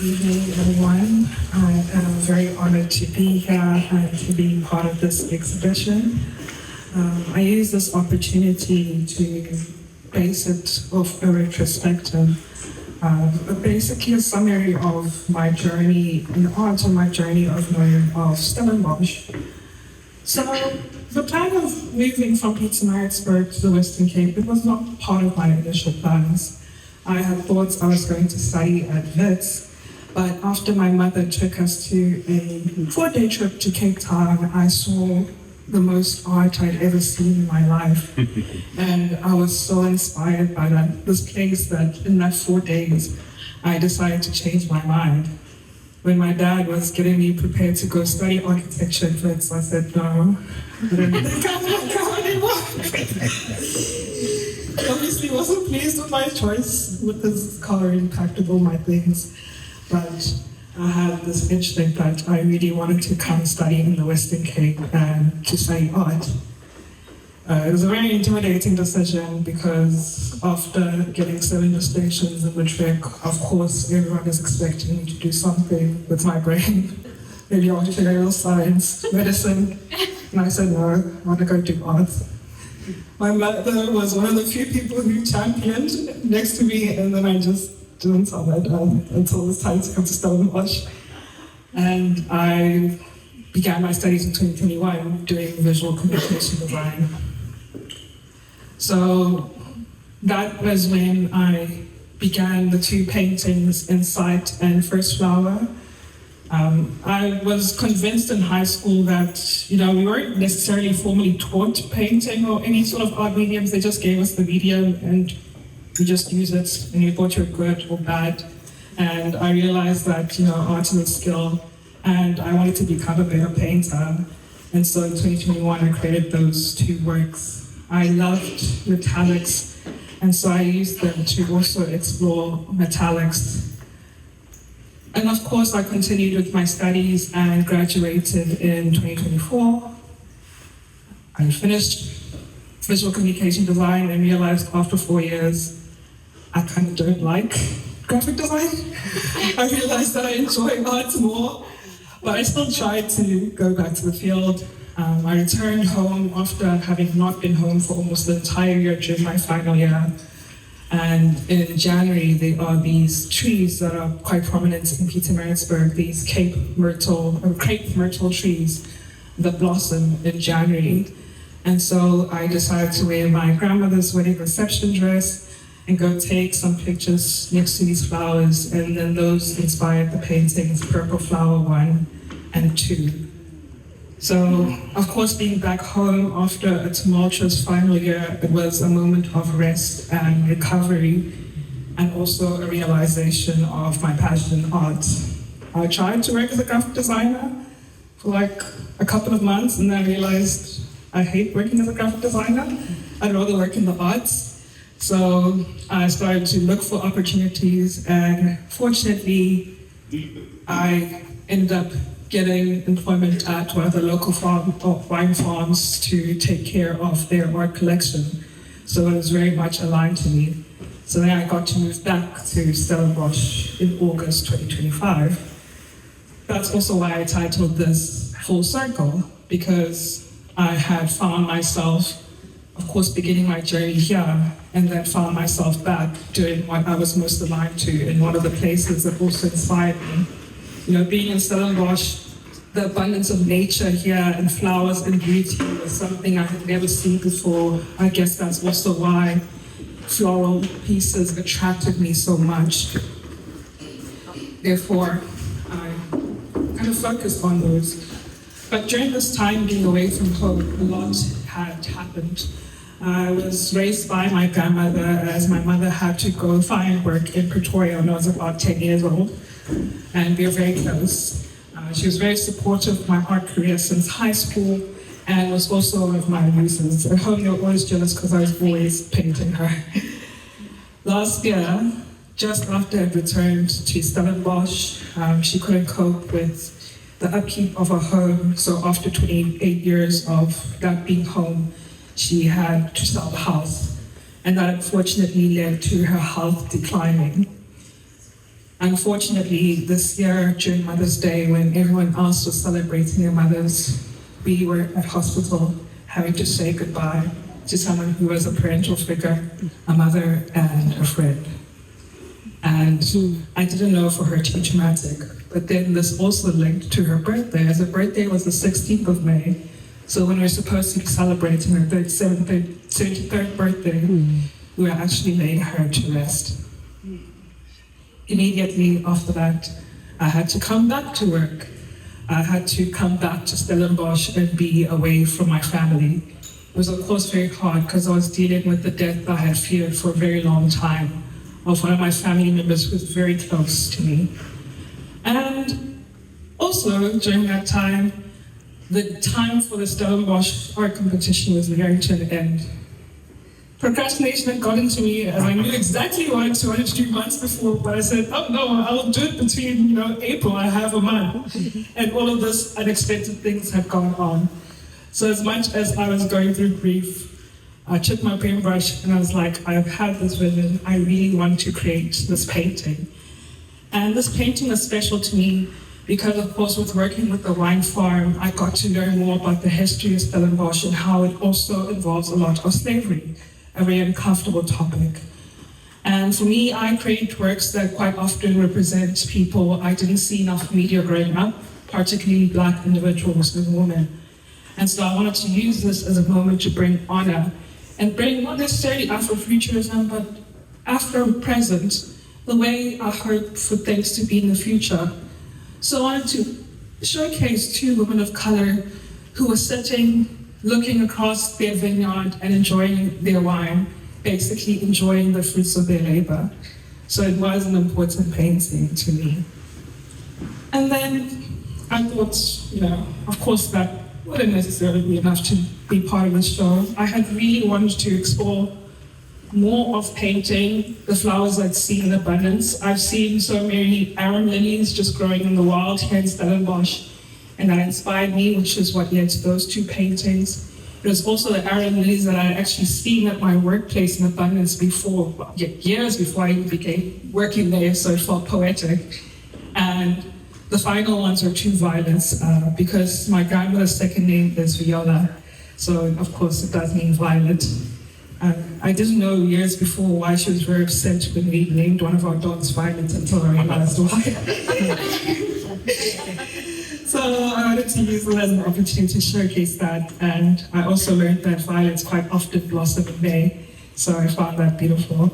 evening, everyone. I am very honored to be here and to be part of this exhibition. I use this opportunity to base it off a retrospective, basically a summary of my journey in art and my journey of knowing of Stellenbosch. So the plan of moving from Pietermaritzburg to the Western Cape, it was not part of my initial plans. I had thought I was going to study at Wits, but after my mother took us to a 4-day trip to Cape Town, I saw the most art I'd ever seen in my life. And I was so inspired by this place that in that 4 days, I decided to change my mind. When my dad was getting me prepared to go study architecture at Wits, I said, no, I don't think I want to go anymore. Obviously wasn't pleased with my choice with this color impact of all my things, but I had this instinct that I really wanted to come study in the Western Cape and to study art. It was a very intimidating decision because after getting 7 distinctions in matric, of course everyone is expecting me to do something with my brain, maybe material science, medicine, and I said no, I want to go do art. My mother was one of the few people who championed next to me, and then I just didn't tell her until it was time to come to Stellenbosch. And I began my studies in 2021 doing visual communication design. So that was when I began the 2 paintings, Insight and First Flower. I was convinced in high school that, we weren't necessarily formally taught painting or any sort of art mediums. They just gave us the medium and we just use it, and you thought you were good or bad. And I realized that, art is a skill, and I wanted to become a better painter. And so in 2021, I created those 2 works. I loved metallics, and so I used them to also explore metallics. And of course, I continued with my studies and graduated in 2024. I finished visual communication design and realized after 4 years, I kind of don't like graphic design. I realized that I enjoy art more, but I still tried to go back to the field. I returned home after having not been home for almost the entire year during my final year. And in January, there are these trees that are quite prominent in Pietermaritzburg, these crepe myrtle trees that blossom in January. And so I decided to wear my grandmother's wedding reception dress and go take some pictures next to these flowers. And then those inspired the paintings, Purple Flower 1 and 2. So, of course, being back home after a tumultuous final year, it was a moment of rest and recovery, and also a realization of my passion in art. I tried to work as a graphic designer for like a couple of months, and then I realized I hate working as a graphic designer. I'd rather work in the arts. So I started to look for opportunities, and fortunately, I ended up getting employment at one of the local wine farms to take care of their art collection. So it was very much aligned to me. So then I got to move back to Stellenbosch in August 2025. That's also why I titled this Full Circle, because I had found myself, of course, beginning my journey here, and then found myself back doing what I was most aligned to in one of the places that also inspired me. Being in Stellenbosch, the abundance of nature here and flowers and beauty was something I had never seen before. I guess that's also why floral pieces attracted me so much. Therefore, I kind of focused on those. But during this time being away from home, a lot had happened. I was raised by my grandmother, as my mother had to go find work in Pretoria when I was about 10 years old, and we were very close. She was very supportive of my art career since high school, and was also one of my muses. At home, they were always jealous because I was always painting her. Last year, just after I returned to Stellenbosch, she couldn't cope with the upkeep of her home. So after 28 years of that being home, she had to sell the house. And that unfortunately led to her health declining. Unfortunately, this year during Mother's Day, when everyone else was celebrating their mothers, we were at hospital having to say goodbye to someone who was a parental figure, a mother and a friend. And I didn't know for her to be traumatic. But then this also linked to her birthday, as her birthday was the 16th of May. So when we were supposed to be celebrating her 73rd birthday, we were actually laying her to rest. Immediately after that, I had to come back to work. I had to come back to Stellenbosch and be away from my family. It was of course very hard because I was dealing with the death I had feared for a very long time of one of my family members who was very close to me. And also during that time, the time for the Stellenbosch art competition was nearing to an end. Procrastination had gotten to me, as I knew exactly what I wanted to do months before, but I said, oh no, I'll do it between April, I have a month. And all of this unexpected things had gone on. So as much as I was going through grief, I took my paintbrush and I was like, I've had this vision, I really want to create this painting. And this painting is special to me because, of course, with working with the wine farm, I got to learn more about the history of Stellenbosch and how it also involves a lot of slavery, a very uncomfortable topic. And for me, I create works that quite often represent people I didn't see enough media growing up, particularly Black individuals and women. And so I wanted to use this as a moment to bring honor and bring not necessarily Afrofuturism, but Afro-present, the way I hope for things to be in the future. So I wanted to showcase two women of color who were sitting, looking across their vineyard and enjoying their wine, basically enjoying the fruits of their labor. So it was an important painting to me. And then I thought, of course that wouldn't necessarily be enough to be part of the show. I had really wanted to explore more of painting the flowers I'd seen in abundance. I've seen so many arum lilies just growing in the wild here in Stellenbosch, and that inspired me, which is what led to those two paintings. It was also the arum lilies that I had actually seen at my workplace in abundance before, years before I even began working there, so it felt poetic. And the final ones are two violets, because my grandmother's second name is Viola, so of course it does mean violet. I didn't know years before why she was very upset when we named one of our dogs Violet until I realized why. So I wanted to use it as an opportunity to showcase that, and I also learned that violets quite often blossom in May, so I found that beautiful.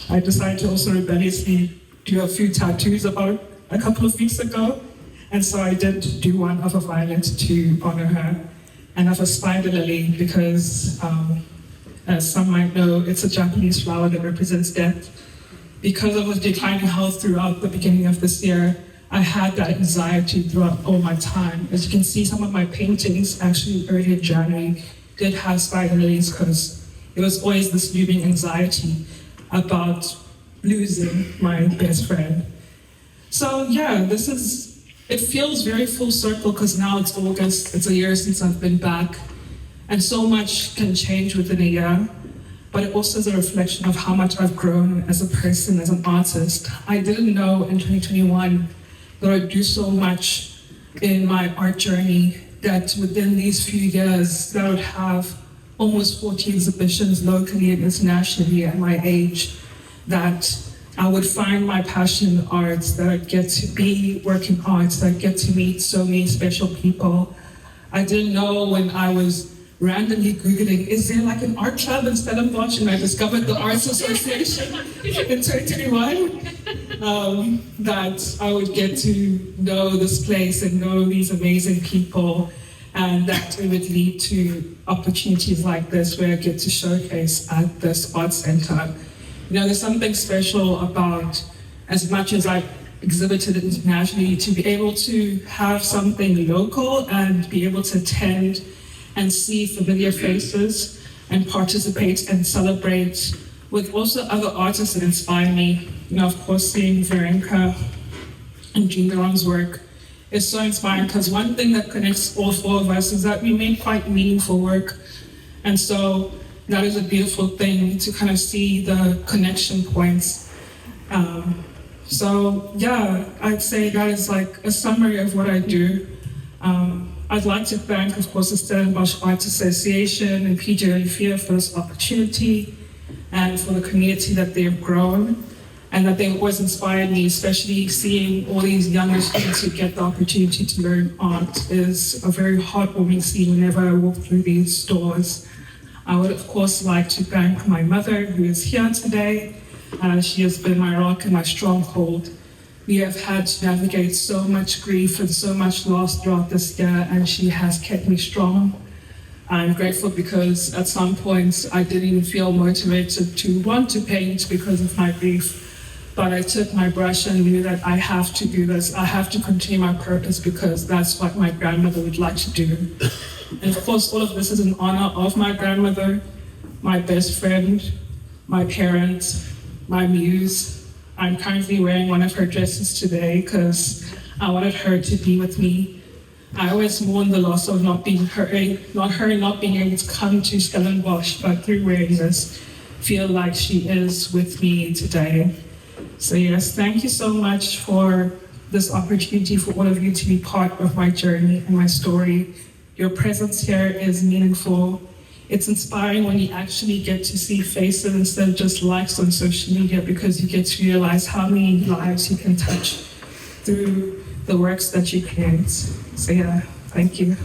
I decided to also rebelliously do a few tattoos about a couple of weeks ago, and so I did do one of a violet to honor her, and of a spider lily because, as some might know, it's a Japanese flower that represents death. Because of the declining health throughout the beginning of this year, I had that anxiety throughout all my time. As you can see, some of my paintings, actually early in January, did have spider lilies because it was always this looming anxiety about losing my best friend. So yeah, it feels very full circle because now it's August, it's a year since I've been back, and so much can change within a year, but it also is a reflection of how much I've grown as a person, as an artist. I didn't know in 2021 that I'd do so much in my art journey, that within these few years that I would have almost 40 exhibitions locally and internationally at my age, that I would find my passion in arts, that I'd get to be working arts, that I'd get to meet so many special people. I didn't know when I was randomly Googling, is there like an art club in Stellenbosch? And I discovered the Arts Association in 2021, that I would get to know this place and know these amazing people, and that it would lead to opportunities like this where I get to showcase at this art center. There's something special about, as much as I exhibited internationally, to be able to have something local and be able to attend and see familiar faces and participate and celebrate with also other artists that inspire me. Of course, seeing Veronica and Jean Laurent's work is so inspiring because one thing that connects all four of us is that we make quite meaningful work. And so that is a beautiful thing to kind of see the connection points. So yeah, I'd say that is like a summary of what I do. I'd like to thank, of course, the Stellenbosch Arts Association and PJ Olivia for this opportunity and for the community that they've grown and that they've always inspired me, especially seeing all these younger students who get the opportunity to learn art is a very heartwarming scene whenever I walk through these doors. I would, of course, like to thank my mother, who is here today. She has been my rock and my stronghold. We have had to navigate so much grief and so much loss throughout this year, and she has kept me strong. I'm grateful because at some points I didn't even feel motivated to want to paint because of my grief. But I took my brush and knew that I have to do this. I have to continue my purpose because that's what my grandmother would like to do. And of course, all of this is in honor of my grandmother, my best friend, my parents, my muse. I'm currently wearing one of her dresses today because I wanted her to be with me. I always mourn the loss of not being not being able to come to Stellenbosch, but through wearing this, feel like she is with me today. So yes, thank you so much for this opportunity for all of you to be part of my journey and my story. Your presence here is meaningful. It's inspiring when you actually get to see faces instead of just likes on social media because you get to realize how many lives you can touch through the works that you create. So yeah, thank you.